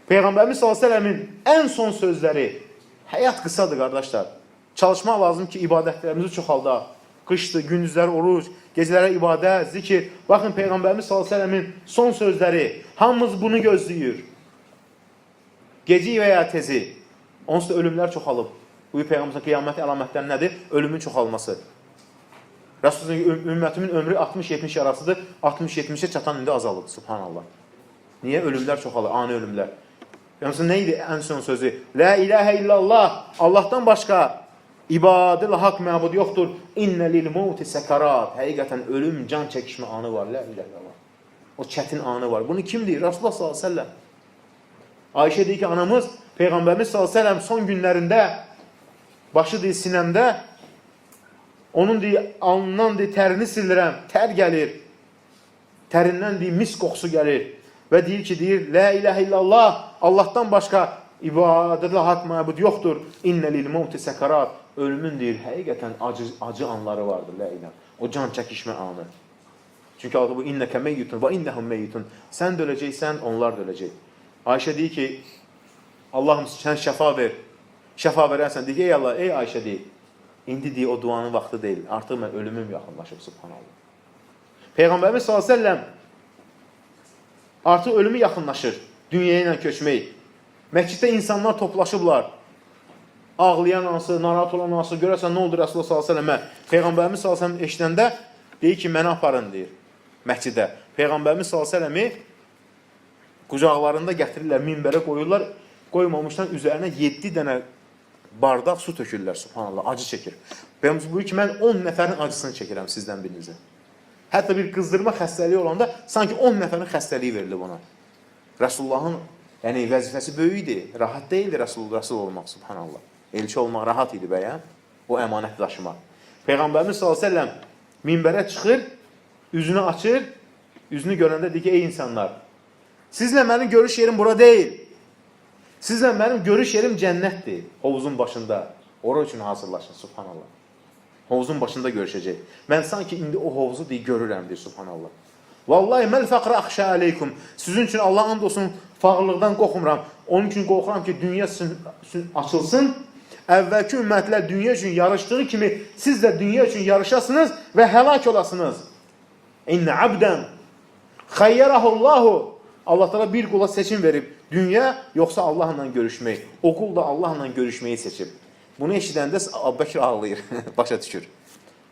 Peyğəmbərimiz s.ə.v-in ən son sözləri, həyat qısadır qardaşlar. Çalışmaq lazım ki, ibadətlərimizi çoxaldaq. Qışdır, gündüzləri oruc, gecələrə ibadət, zikir. Baxın, Peyğəmbərimiz s.ə.v-in son sözləri, hamımız bunu gözləyir. Geci və ya tezi, onsuz da ölümlər çoxalıb. Bu Peyğəmbərimizin qiyamət əlamətləri nədir? Ölümün çoxalması. Rəsulullah ümmətimin ömrü 60-70 arasıdır. 60-70-ə çatan indi azalıb, subhanallah. Niyə? Ölümlər çoxalır, ani ölümlər. Peyğəmbərimizin nə idi ən son sözü? La ilahə illallah, Allahdan başqa ibadəl haqq məbud yoxdur. İnnə lil mauti sakarat. Həqiqətən ölüm, can çəkişmə anı var. La ilahə illallah. O çətin anı var. Bunu kim deyir? Rasulullah sallallahu əleyhi və səlləm. Ayşə deyir ki, anamız Peyğəmbərimiz sallallahu əleyhi və səlləm son günlərində başı deyir sinəmdə, onun deyir alnından deyir tərini sildirəm, tər gəlir. Tərindən deyir mis qoxusu gəlir və deyir ki, deyir la ilahə illallah, Allahdan başqa ibadətlə haqq məbud yoxdur. İnnə lil mauti sakarat. Ölümün deyir həqiqətən acı anları vardır, la ilahe. O can çəkişmə anı. Çünki altı bu innəkə meyyitun və innəhum meyyitun. Sən də öləcəksən, onlar da öləcək. Ayşə deyir ki, Allahım sən şəfa ver. Şəfa verərsən, deyir ki, ey Allah, ey Ayşə deyir. İndi deyir, o duanın vaxtı deyil. Artıq mən ölümüm yaxınlaşıb, subhanallah. Peyğəmbərimiz s.ə.v artıq ölümü yaxınlaşır, dünyaya ilə köçmək. Məsciddə insanlar toplaşıblar. Ağlayan ansı, narahat olan ansı, görərsən nə oldu Rasulullah s.ə.və? Peyğəmbərimiz s.ə.v eşidəndə deyir ki, mənə aparın, deyir, məscidə. Peyğəmbərimiz s.ə.v qucaqlarında gətirirlər, minbərə qoyurlar, qoymamışdan üzərinə 7 dənə bardaq su tökürlər, subhanallah, acı çəkir. Peyğəmbərimiz buyur ki, mən 10 nəfərin acısını çəkirəm sizdən birinizə. Hətta bir qızdırma xəstəliyi olanda sanki 10 nəfərin xəstəliyi verilib ona. Rəsulullahın vəzifəsi böyük idi, rahat deyildi Rəsul olmaq, subhanallah. Elçi olmaq rahat idi bəyən, o əmanət daşımaq. Peyğəmbərimiz s.ə.v minbərə çıxır, üzünü açır, üzünü görəndə deyir ki, ey insanlar, sizlə mənim görüş yerim bura deyil. Sizlə mənim görüş yerim cənnətdir. Hovuzun başında. Ora üçün hazırlaşın, subhanallah. Hovuzun başında görüşəcək. Mən sanki indi o hovuzu deyir, görürəm, deyir, subhanallah. Vallahi məl fəqrə axşə aleykum. Sizin üçün Allah and olsun, fağırlıqdan qorxmuram. Onun üçün qorxuram ki, dünya açılsın. Əvvəlki ümmətlər dünya üçün yarışdığı kimi siz də dünya üçün yarışasınız və həlak olasınız. İnnə abdən xəyyərəhullahu. Allah təala bir qula seçim verib, dünya yoxsa Allahla görüşmək. O qul da Allahla görüşməyi seçib. Bunu eşidəndə Əbubəkir ağlayır, başa düşür.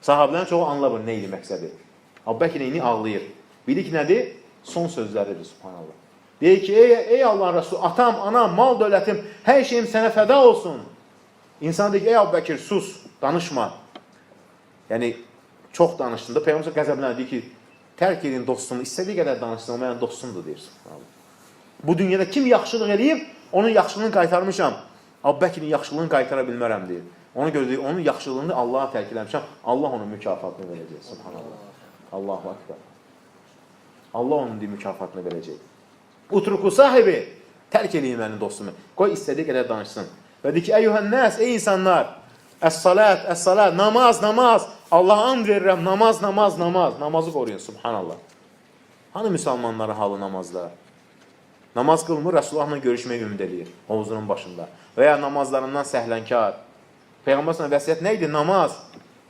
Sahabilərin çoxu anlamır nə idi məqsədi. Əbubəkir indi ağlayır. Bilir ki, nədir? Son sözləridir, subhanallah. Deyir ki, ey Allahın Rəsulü, atam, anam, mal dövlətim, hər şeyim sənə fəda olsun. İnsan deyir ki, ey Əbubəkir, sus, danışma. Yəni, çox danışdığında Peyğəmbər qəzəblənir, deyir ki, tərk edin dostumu, istədiyi qədər danışsın, o mənim dostumdur, deyir. Bu dünyada kim yaxşılıq eləyib, onun yaxşılığını qaytarmışam. Əbubəkirin yaxşılığını qaytara bilmərəm, deyir. Ona görə deyir, onun yaxşılığını Allaha tərk eləmişəm, Allah onun mükafatını verəcək, subhanallah. Allahu akbar. Allah onun deyir, mükafatını verəcək. Utruku sahibi, tərk edin mənim dostumu, qoy istədiyi qədər danışsın. Və deyir ki, əyyuhənnəs, ey insanlar, əs-salat, əs-salat, namaz, namaz, Allaha and verirəm, namaz, namaz, namaz. Namazı qoruyun, subhanallah. Hani müsəlmanların halı namazda? Namaz qılmır, Rəsulullahla görüşməyə ümid edir, hovuzunun başında. Və ya namazlarından səhlənkar. Peyğəmbər vəsiyyət nə idi? Namaz.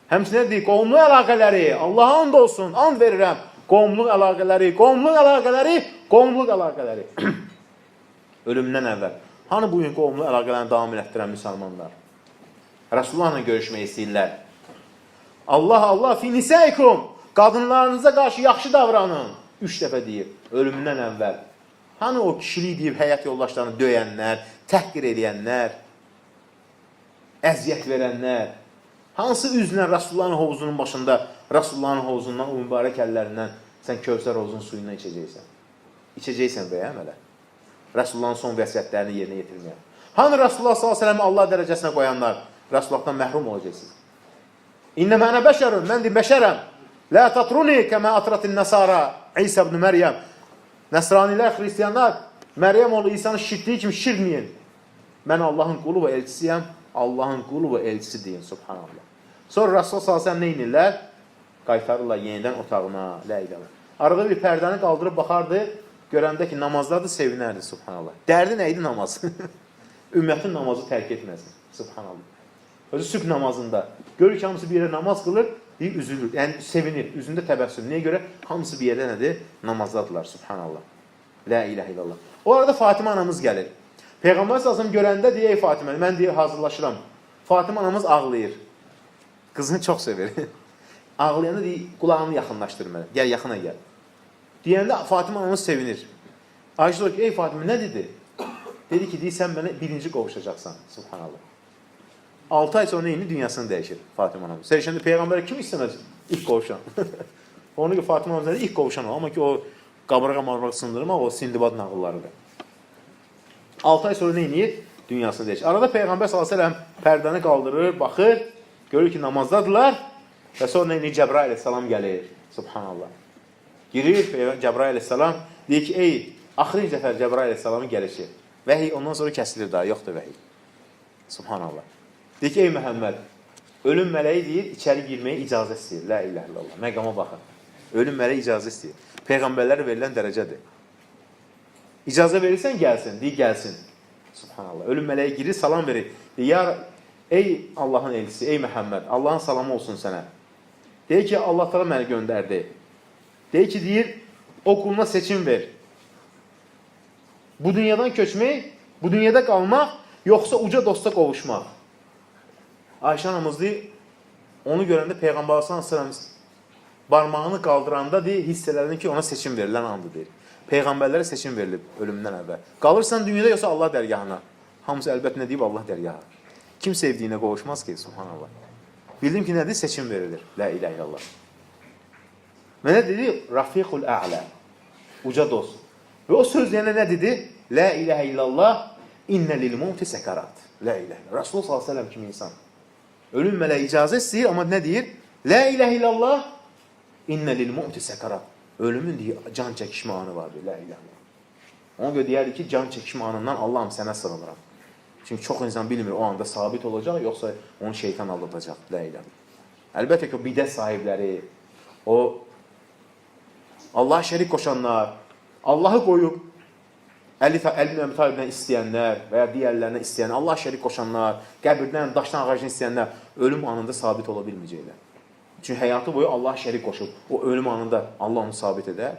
Həmçinin deyir, qovumluq əlaqələri, Allaha and olsun, and verirəm. Qovumluq əlaqələri, qovumluq əlaqələri, qovumluq əlaqələri. Ölümdən əvvəl. Hani bugün qovumluq əlaqələrini davam elətdirən müsəlmanlar? Rəsulullahla görüşmək istəyirlər. Allah, Allah, fi nisaikum. Qadınlarınıza qarşı yaxşı davranın. 3 dəfə deyir, ölümündən əvvəl. Hani o kişilik deyib həyat yoldaşlarını döyənlər, təhqir edənlər, əziyyət verənlər, hansı üzlə Rasulullahın hovuzunun başında, Rasulullahın hovuzundan, o mübarək əllərindən sən Kövsər hovuzunun suyundan içəcəksən. İçəcəksən bəyəm elə. Rasulullahın son vəsiyyətlərini yerinə yetirməyə. Hani Rasulullah s.ə.v Allah dərəcəsinə qoyanlar, Rasulullahdan məhrum olacaqsın. İnnə mənə bəşərun, mən deyim bəşərəm. Lə tatruni kəmə atratin nəsara İsa ibn Məryəm. Nəsranilər, xristiyanlar, Məryəm oğlu İsa'nı şirkliyi kimi şirkməyin. Mən Allahın qulu və elçisiyəm, Allahın qulu və elçisi deyin, subhanallah. Sonra Rasulullah s.ə.v nə inirlər? Qaytarırlar yenidən otağına, lə ilələ. Arada bir pərdəni qaldırıb baxardı, görəndə ki, namazdadır, sevinərdi, subhanallah. Dərdi nə idi namaz? Ümmətin namazı tərk etməsin, subhanallah. Özü sübh namazında görür ki, hamısı bir yerə namaz qılır, deyir, üzülür, yəni sevinir, üzündə təbəssüm. Niyə görə? Hamısı bir yerdə nədir? Namazdadılar, subhanallah. La ilahe illallah. O arada Fatimə anamız gəlir. Peyğəmbər sallallahu görəndə deyir, ey Fatimə, mən deyir, hazırlaşıram. Fatimə anamız ağlayır. Qızını çox sevir. Ağlayanda deyir, qulağını yaxınlaşdır mənə. Gəl, yaxına gəl. Deyəndə Fatimə anamız sevinir. Ayşə deyir ki, ey Fatimə, nə dedi? Dedi ki, deyir, sən mənə birinci qovuşacaqsan. Subhanallah. 6 ay sonra neyini? Dünyasını dəyişir Fatimə anamız. Sərişəndə Peyğəmbərə kim istəməz ilk qovuşan? Onu ki, Fatimə anamız ilk qovuşan o. Amma ki, o qabarğa sındırmaq, o Sindibad nağıllarıdır. 6 ay sonra neyini? Dünyasını dəyişir. Arada Peyğəmbər s.ə.v pərdəni qaldırır, baxır, görür ki, namazdadılar və sonra neyini? Cəbrail əleyhissalam gəlir. Subhanallah. Girir, Cəbrail əleyhissalam deyir ki, ey, axırıncı dəfə Cəbrail əleyhissalamın gəlişi. Vəhiy ondan sonra kəsilir daha, yoxdur vəhiy. Subhanallah. Deyir ki, ey Məhəmməd, ölüm mələyi deyir, içəri girməyə icazə istəyir. La ilahe illallah. Məqama baxın. Ölüm mələyi icazə istəyir. Peyğəmbərlərə verilən dərəcədir. İcazə verirsən, gəlsin. Deyir, gəlsin. Subhanallah. Ölüm mələyi girir, salam verir. Deyir, ey Allahın elçisi, ey Məhəmməd, Allahın salamı olsun sənə. Deyir ki, Allah təala məni göndərdi. Deyir ki, deyir, o quluna seçim ver. Bu dünyadan köçmək, bu dünyada qalmaq, yoxsa uca dosta qovuşmaq. Ayşə anamız deyir, onu görəndə Peyğəmbər s.ə.v barmağını qaldıranda deyir, hiss elədin ki, ona seçim verilən andır deyir. Peyğəmbərlərə seçim verilib ölümdən əvvəl. Qalırsan dünyada yoxsa Allah dərgahına. Hamısı əlbət nə deyib? Allah dərgahı. Kim sevdiyinə qovuşmaz ki, subhanallah. Bildim ki, nədir? Seçim verilir. La ilahe illallah. Və nə dedi? Rafiqul a'la. Uca dost. Və o söz deyəndə nə dedi? La ilahe illallah, innə lil mevti sekarat. La ilahe illallah. Rasulullah s.ə.v kimi insan. Ölüm mələyi icazə istəyir, amma nə deyir? La ilahe illallah, innə lil mevti sekarat. Ölümün deyir, can çəkişmə anı var deyir. La ilahe illallah. Ona görə deyərdi ki, can çəkişmə anından Allahım sənə sığınıram. Çünki çox insan bilmir o anda sabit olacaq, yoxsa onu şeytan aldacaq. La ilahe illallah. Əlbəttə ki, o bidət sahibləri, o Allah'a şərik qoşanlar, Allahı qoyub Əli Əbi Talibdən istəyənlər və ya digərlərinə istəyənlər, Allah şərik qoşanlar, qəbirdən, daşdan, ağacdan istəyənlər ölüm anında sabit ola bilməyəcəklər. Çünki həyatı boyu Allah şərik qoşub, o ölüm anında Allah onu sabit edər.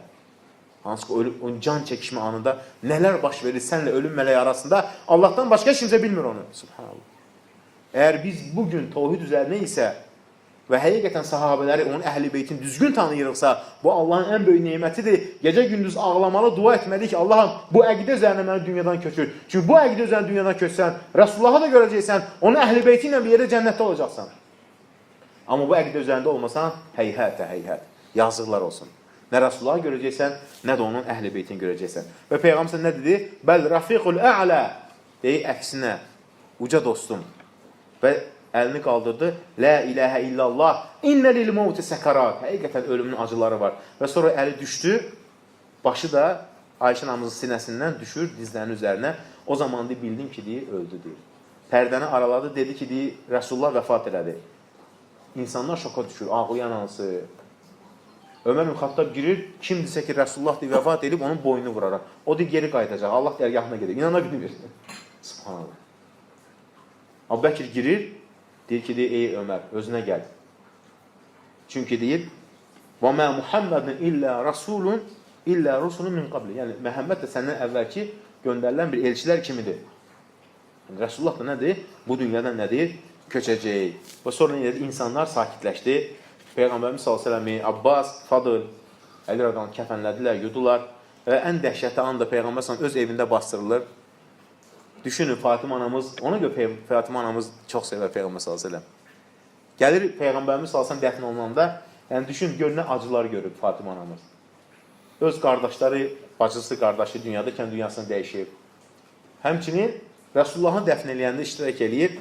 Hansı ki, o can çəkişmə anında nələr baş verir sənlə ölüm mələyi arasında, Allahdan başqa kimsə bilmir onu. Subhanallah. Əgər biz bugün tövhid üzərinə isə və həqiqətən sahabələri, onun əhl-i beytin düzgün tanıyırıqsa, bu Allahın ən böyük nemətidir. Gecə gündüz ağlamalı, dua etməli ki, Allahım bu əqidə üzərinə məni dünyadan köçür. Çünki bu əqidə üzərinə dünyadan köçsən, Rəsullahı da görəcəksən, onun əhl-i beyti ilə bir yerdə cənnətdə olacaqsan. Amma bu əqidə üzərində olmasan, heyhətə, heyhət, yazıqlar olsun. Nə Rəsullahı görəcəksən, nə də onun əhl-i beytini görəcəksən. Və Peyğəmbər nə dedi? Bəl rafiqul a'la, deyir, əksinə, uca dostum. Və əlini qaldırdı. La ilahə illallah. İnnə lil mevti sekarat. Həqiqətən ölümün acıları var. Və sonra əli düşdü. Başı da Ayşə anamızın sinəsindən düşür dizlərinin üzərinə. O zaman bildim ki, deyir, öldü deyir. Pərdəni araladı. Dedi ki, deyir, Rəsulullah vəfat elədi. İnsanlar şoka düşür. Ağlayan hansı. Ömər ibn Xattab girir. Kim desə ki, Rəsulullah deyir, vəfat edib onun boynunu vuraraq. O deyir, geri qayıdacaq. Allah dərgahına gedir. İnana bilmir. Subhanallah. Əbu Bəkir girir. Deyir ki, deyir, ey Ömər, özünə gəl. Çünki deyir, وَمَا مُحَمَّدٍ إِلَّا رَسُولٌ إِلَّا رُسُلٌ مِنْ قَبْلِ. Yəni, Məhəmməd də səndən əvvəlki göndərilən bir elçilər kimidir. Yəni, Rəsulullah da nədir? Bu dünyadan nədir? Köçəcək. Və sonra nədir? İnsanlar sakitləşdi. Peyğəmbərimiz s.ə.v. Abbas, Fadıl, Əli Rəqanı kəfənlədilər, yudular. Və ən dəhşətli anda Peyğəmbər s.ə.v. öz evində bastırılır. Düşünün, Fatimə anamız, ona görə Fatimə anamız çox sevər Peyğəmbər s.ə.v. Gəlir Peyğəmbərimiz s.ə.v. dəfn olunanda, yəni düşün, gör nə acılar görüb Fatimə anamız. Öz qardaşları, bacısı, qardaşı dünyadakən dünyasını dəyişib. Həmçinin Rəsullahın dəfn eləyəndə iştirak eləyir.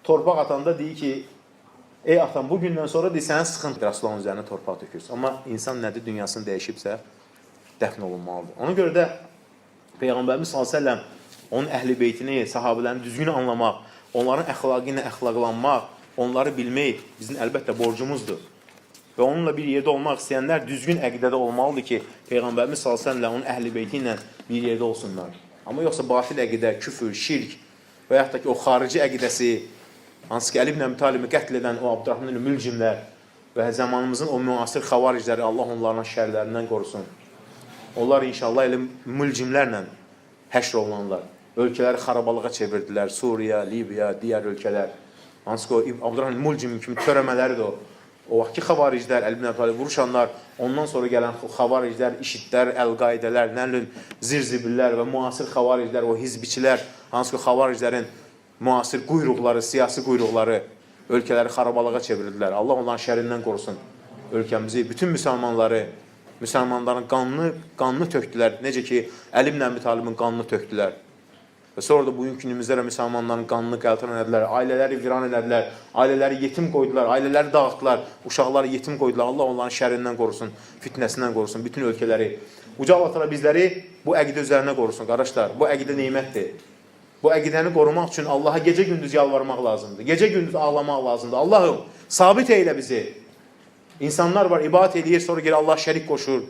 Torpaq atanda deyir ki, ey atam, bu gündən sonra deyir, sənin sıxıntı Rəsullahın üzərinə torpaq tökürsün. Amma insan nədir, dünyasını dəyişibsə, dəfn olunmalıdır. Ona görə də Peyğəmbərimiz s.ə.v. onun əhl-i beytini, sahabələrini düzgün anlamaq, onların əxlaqı ilə əxlaqlanmaq, onları bilmək bizim əlbəttə borcumuzdur. və onunla bir yerdə olmaq istəyənlər düzgün əqidədə olmalıdır ki, Peyğəmbərimiz sallallahu əleyhi və səlləm onun əhl-i beyti ilə bir yerdə olsunlar. Amma yoxsa batil əqidə, küfür, şirk və yaxud da ki, o xarici əqidəsi, hansı ki, Əli ibn Əbi Talibi qətl edən o Abdurrahman ibn Mülcimlər və zamanımızın o müasir xavaricləri Allah onların şərlərindən qorusun. Onlar inşallah elə mülcimlərlə həşr olunanlar. Ölkələri xarabalığa çevirdilər. Suriya, Libiya, digər ölkələr. Hansı ki, o Abdurrahman Mülcim kimi törəmələridir o. O vaxtki xavariclər, Əli ibn Əbi Talib vuruşanlar, ondan sonra gələn xavariclər, işidlər, əl-qaidələr, nəlün, zirzibillər və müasir xavariclər, o hizbiçilər, hansı ki, xavariclərin müasir quyruqları, siyasi quyruqları ölkələri xarabalığa çevirdilər. Allah onların şərindən qorusun ölkəmizi, bütün müsəlmanları, müsəlmanların qanını tökdülər. Necə ki, Əli ibn Əbi Talibin qanını tökdülər. Və sonra da bugünkü günümüzdə də müsəlmanların qanını qəltan edədilər, ailələri viran edədilər, ailələri yetim qoydular, ailələri dağıtdılar, uşaqları yetim qoydular. Allah onların şərindən qorusun, fitnəsindən qorusun, bütün ölkələri. Uca Allah təala bizləri bu əqidə üzərinə qorusun, qardaşlar. Bu əqidə nemətdir. Bu əqidəni qorumaq üçün Allaha gecə-gündüz yalvarmaq lazımdır. Gecə-gündüz ağlamaq lazımdır. Allahım, sabit eylə bizi. İnsanlar var, ibadət edir, sonra gəlir Allah şərik qoşur.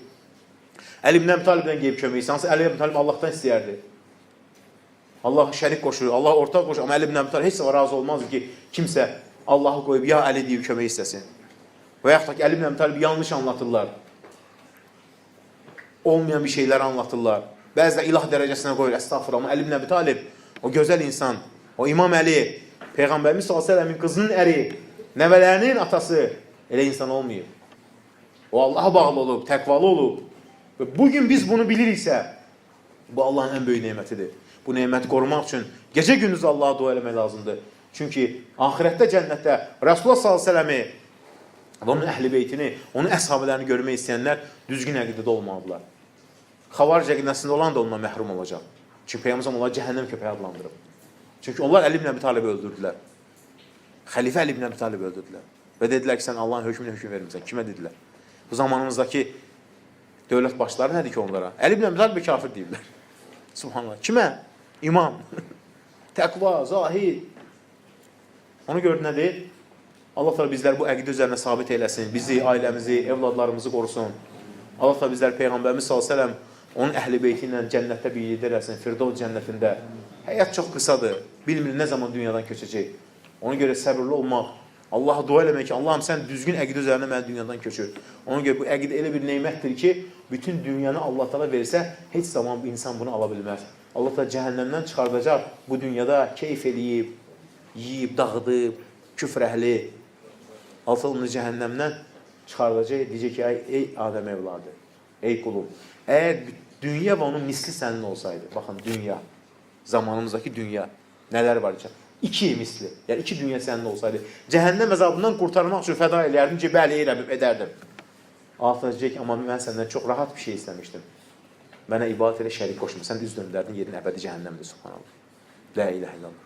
Əli ibn Əbi Talibdən gəlib kömək istəyir. Əli ibn Talib Allahdan istəyərdi. Allah şərik qoşur, Allah ortaq qoşur. Amma Əli ibn Əbi Talib heç zaman razı olmazdı ki, kimsə Allahı qoyub, ya Əli deyib kömək istəsin. Və yaxud da ki, Əli ibn Əbi Talib yanlış anlatırlar. Olmayan bir şeyləri anlatırlar. Bəzi də ilah dərəcəsinə qoyur, əstağfurullah. Amma Əli ibn Əbi Talib, o gözəl insan, o İmam Əli, Peyğəmbərimiz sallallahu əleyhi və səlləmin qızının əri, nəvələrinin atası elə insan olmayıb. O Allaha bağlı olub, təqvalı olub. Və bugün biz bunu biliriksə, bu Allahın ən böyük nemətidir. Bu neməti qorumaq üçün gecə-gündüz Allaha dua eləmək lazımdır. Çünki axirətdə, cənnətdə Rasulullah sallallahu əleyhi və səlləmi və onun əhl-i beytini, onun əshabələrini görmək istəyənlər düzgün əqidədə olmalıdırlar. Xavaric əqidəsində olan da ondan məhrum olacaq. Çünki Peyğəmbər onları cəhənnəm köpəyi adlandırıb. Çünki onlar Əli ibn Əbi Talibi öldürdülər. Xəlifə Əli ibn Əbi Talibi öldürdülər. Və dedilər ki, sən Allahın hökmünə hökm vermirsən. Kimə dedilər? Bu zamanımızdakı dövlət başları nədir ki onlara? Əli ibn Əbi Talibi kafir deyirlər. Subhanallah. Kimə? İmam. Təqva, zahid. Onu gör nədir? Allah təala bizləri bu əqidə üzərində sabit eləsin. Bizi, ailəmizi, evladlarımızı qorusun. Allah təala bizləri Peyğəmbərimiz sallallahu əleyhi və səlləm onun əhl-i beyti ilə cənnətdə bir yerdə eləsin. Firdevs cənnətində. Həyat çox qısadır. Bilmir nə zaman dünyadan köçəcək. Ona görə səbirli olmaq, Allaha dua eləmək ki, Allahım sən düzgün əqidə üzərində məni dünyadan köçür. Ona görə bu əqidə elə bir nemətdir ki, bütün dünyanı Allah təala versə, heç zaman insan bunu ala bilməz. Allah təala cəhənnəmdən çıxardacaq, bu dünyada keyf eləyib, yeyib, dağıdıb, küfr əhli. Allah təala onu cəhənnəmdən çıxardacaq, deyəcək ki, ey Adəm evladı, ey qulum, əgər dünya və onun misli sənin olsaydı, baxın, dünya, zamanımızdakı dünya, nələr var ki, 2 misli, yəni 2 dünya sənin olsaydı, cəhənnəm əzabından qurtarmaq üçün fəda eləyərdim ki, bəli, edərdim. Allah deyəcək ki, amma mən səndən çox rahat bir şey istəmişdim. Mənə ibadət elə şərik qoşma, sən üz döndərdin, yerin əbədi cəhənnəmdir, subhanallah. La ilahe illallah.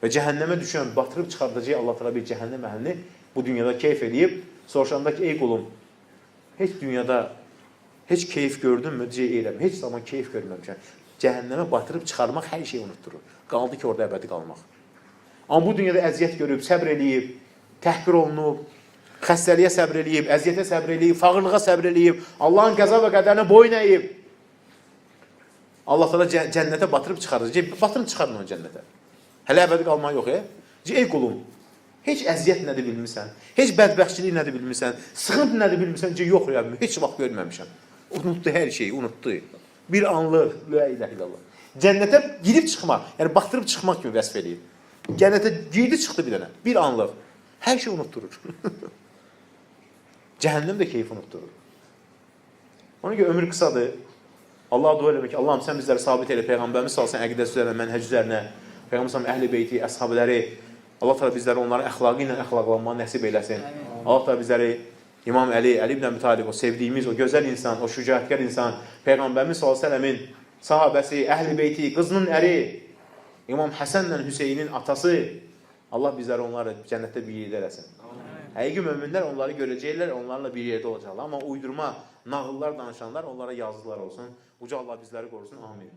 Və cəhənnəmə düşən, batırıb çıxardacaq Allah təala bir cəhənnəm əhlini bu dünyada keyf edib, soruşanda ki, ey qulum, heç dünyada heç keyf gördünmü? Deyəcək, heç zaman keyf görməmişəm. Cəhənnəmə batırıb çıxarmaq hər şeyi unutturur. Qaldı ki, orada əbədi qalmaq. Amma bu dünyada əziyyət görüb, səbr eləyib, təhqir olunub, xəstəliyə səbr eləyib, əziyyətə səbr eləyib, fağırlığa səbr eləyib, Allahın qəza və qədərinə boyun əyib. Allah təala cənnətə batırıb çıxardacaq. Batırıb çıxardın onu cənnətə. Hələ əbədi qalmaq yox, ey qulum, heç əziyyət nədir bilmirsən, heç bədbəxtçilik nədir bilmirsən, sıxıntı nədir bilmirsən, yox, heç vaxt görməmişəm. Unutdu hər şeyi, unutdu. Bir anlıq, la ilahe illallah. Cənnətə girib çıxmaq, yəni batırıb çıxmaq kimi vəsf eləyir. Cənnətə girdi, çıxdı bir dənə, bir anlıq. Hər şey unutturur. Cəhənnəm də keyif unutturur. Ona görə ömür qısadır. Allah'a dua eləmək ki, Allahım sən bizləri sabit elə, Peyğəmbərimiz salsın əqidəsi üzərinə, mənhəc üzərinə, Peyğəmbər salsın əhl-i beyti, əshabləri, Allah təala bizləri onların əxlaqı ilə əxlaqlanmağı nəsib eləsin. Allah təala bizləri İmam Əli, Əli ibn Əbi Talib, o sevdiyimiz, o gözəl insan, o şücaətkar insan, Peyğəmbərimiz sallallahu əleyhi və səlləmin sahabəsi, əhl-i beyti, qızının əri, İmam Həsənlə Hüseynin atası, Allah bizləri onları cənnətdə bir yerdə eləsin. Həqiqi möminlər onları görəcəklər, onlarla bir yerdə olacaqlar. Amma uydurma, nağıllar danışanlar onlara yazıqlar olsun. Uca Allah bizləri qorusun. Amin.